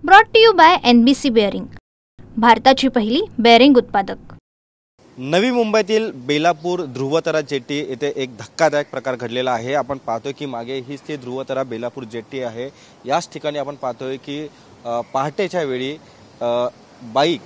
Brought to you by NBC bearing, भारताची पहिली bearing उत्पादक। नवी मुंबईतील बेलापूर ध्रुवतारा जेटी येथे एक धक्कादायक प्रकार घडलेला आहे। आपण पाहतोय की मागे हीच ती ध्रुवतारा बेलापूर जेटी आहे। याच ठिकाणी आपण पाहतोय की पहाटेच्या वेळी बाईक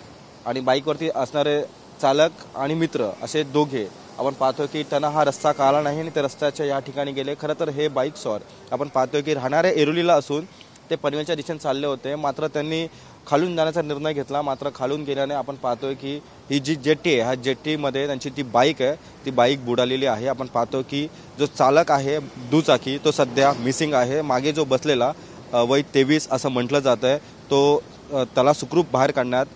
आणि बाईकवरती असणारे चालक आणि मित्र असे दोघे आपण पाहतोय की त्यांना हा रस्ता कळला नाही आणि ते रस्त्याच्या या ठिकाणी गेले। खरं तर हे बाईक स्वार आपण पाहतोय की राहणारे एरोलीला असून ते पनवेलच्या दिशेने चालले होते, मात्र त्यांनी खालून जाण्याचा निर्णय घेतला। मात्र खालून गेल्याने आपण पाहतोय की ही जी जेटी आहे, ह्या जेटीमध्ये त्यांची ती बाईक आहे, ती बाईक बुडालेली आहे। आपण पाहतो की जो चालक आहे दुचाकी तो सध्या मिसिंग आहे। मागे जो बसलेला वय 23 असं म्हटलं जातं आहे, तो त्याला सुखरूप बाहेर काढण्यात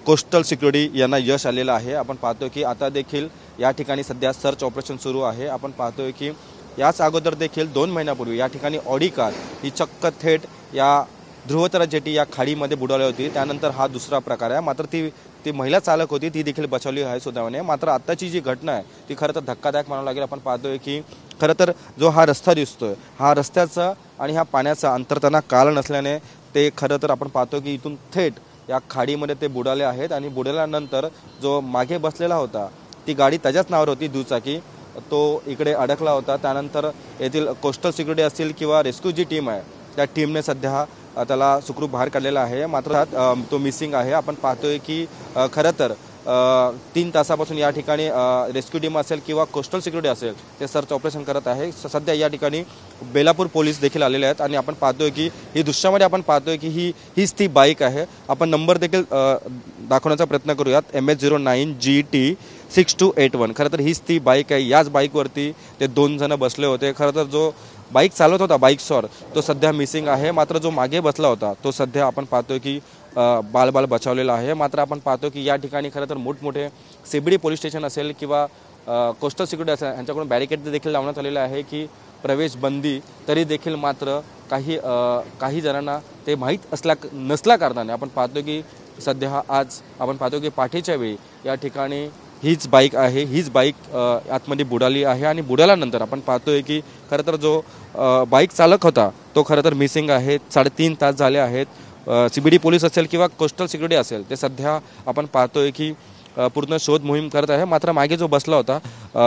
कोस्टल सिक्युरिटी यांना यश आलेलं आहे। आपण पाहतोय की आता देखील या ठिकाणी सध्या सर्च ऑपरेशन सुरू आहे। आपण पाहतोय की याच अगोदर देखील 2 महिन्यापूर्वी या ठिकाणी ऑडी कार ही चक्क थेट या ध्रुवतारा जेटी या खाडीमध्ये बुडाली होती। त्यानंतर हा दुसरा प्रकार आहे। मात्र ती महिला चालक होती, ती देखील बचावली आहे सुदैवाने। मात्र आत्ताची जी घटना आहे ती खरं तर धक्कादायक म्हणावं लागेल। आपण पाहतोय की खरं तर जो हा रस्ता दिसतोय, हा रस्त्याचा आणि ह्या पाण्याचा अंतर त्यांना कळलं नसल्याने ते खरं तर आपण पाहतो की इथून थेट या खाडीमध्ये ते बुडाले आहेत। आणि बुडाल्यानंतर जो मागे बसलेला होता, ती गाडी त्याच्याच नावावर होती दुचाकी, तो इकडे अडकला होता। त्यानंतर येथील कोस्टल सिक्युरिटी असतील किंवा रेस्क्यू जी टीम आहे त्या टीमने सध्या त्याला सुखरूप बाहेर काढलेला आहे। मात्र तो मिसिंग आहे। आपण पाहतोय की खरं तर 3 तासापासून या ठिकाणी रेस्क्यू टीम असेल किंवा कोस्टल सिक्युरिटी असेल ते सर्च ऑपरेशन करत आहे। सध्या या ठिकाणी बेलापूर पोलीस देखील आलेले आहेत आणि आपण पाहतोय की ही दृश्यामध्ये आपण पाहतोय की हीच ती बाईक आहे। आपण नंबर देखील दाखवण्याचा प्रयत्न करूयात, MS09 GT 6281। खरं तर हीच ती बाईक आहे। याच बाईकवरती ते 2 जण बसले होते। खरं तर जो बाईक चालवत होता बाईक स्वार तो सध्या मिसिंग आहे। मात्र जो मागे बसला होता तो सध्या आपण पाहतोय की बाल बचावलेला आहे। मात्र आपण पाहतो की या ठिकाणी खरं तर मोठमोठे CBD पोलीस स्टेशन असेल किंवा कोस्टल सिक्युरिटी असेल यांच्याकडून बॅरिकेड देखील लावण्यात आलेले आहे की प्रवेश बंदी, तरी देखील मात्र काही जणांना ते माहीत नसल्या कारणाने आपण पाहतो की सध्या आज आपण पाहतो की पाठीच्या वेळी या ठिकाणी हीच बाईक आहे, हीच बाईक आतमध्ये बुडाली आहे। आणि बुडाल्यानंतर आपण पाहतोय की खरं तर जो बाईक चालक होता तो खरं तर मिसिंग आहे। 3.5 तास झाले आहेत। CBD पोलीस असेल किंवा कोस्टल सिक्युरिटी असेल ते सध्या आपण पाहतोय की पूर्ण शोध मोहीम करत आहे। मात्र मागे जो बसला होता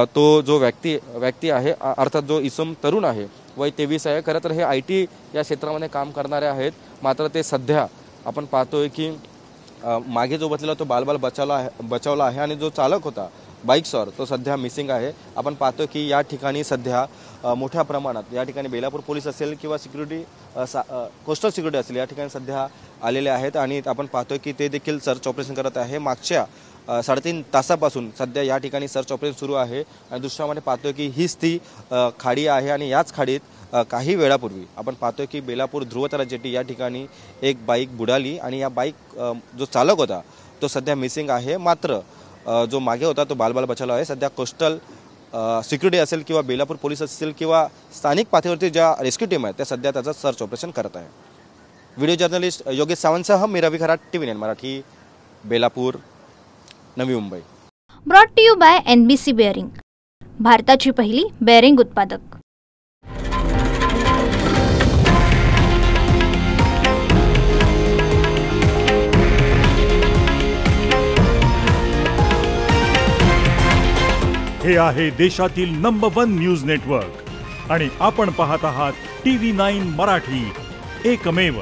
तो जो व्यक्ती आहे, अर्थात जो इसम तरुण आहे, वय 23 आहे। खरं तर हे IT या क्षेत्रामध्ये काम करणारे आहेत। मात्र ते सध्या आपण पाहतोय की मागे जो बसलेला तो बाल बचावला आहे आणि जो चालक होता बाईक स्वार तो सध्या मिसिंग आहे। आपण पाहतो की या ठिकाणी सध्या मोठ्या प्रमाणात या ठिकाणी बेलापूर पोलीस असेल किंवा सिक्युरिटी कोस्टल सिक्युरिटी असेल या ठिकाणी सध्या आलेले आहेत आणि आपण पाहतो की ते देखील सर्च ऑपरेशन करत आहे। मागच्या 3.5 तासापासून सध्या या ठिकाणी सर्च ऑपरेशन सुरू आहे। आणि दुसऱ्यामध्ये पाहतोय की हीच ती खाडी आहे आणि याच खाडीत काही वेळापूर्वी आपण पाहतोय की बेलापूर ध्रुवतारा जेटी या ठिकाणी एक बाईक बुडाली आणि या बाईक जो चालक होता तो सध्या मिसिंग आहे। मात्र जो मागे होता तो बाल बचावला आहे। सध्या कोस्टल सिक्युरिटी असेल किंवा बेलापूर पोलीस असेल किंवा स्थानिक पातळीवरती ज्या रेस्क्यू टीम आहेत त्या सध्या त्याचं सर्च ऑपरेशन करत आहे। व्हिडिओ जर्नलिस्ट योगेश सावंतसह मी Ravi Kharat, TV9 Marathi, Belapur, Navi Mumbai. Brought to you by NBC bearing, भारताची पहिली बेअरिंग उत्पादक। हे आहे देशातील नंबर 1 न्यूज नेटवर्क आणि आपण पाहत आहात TV9 मराठी, एकमेव।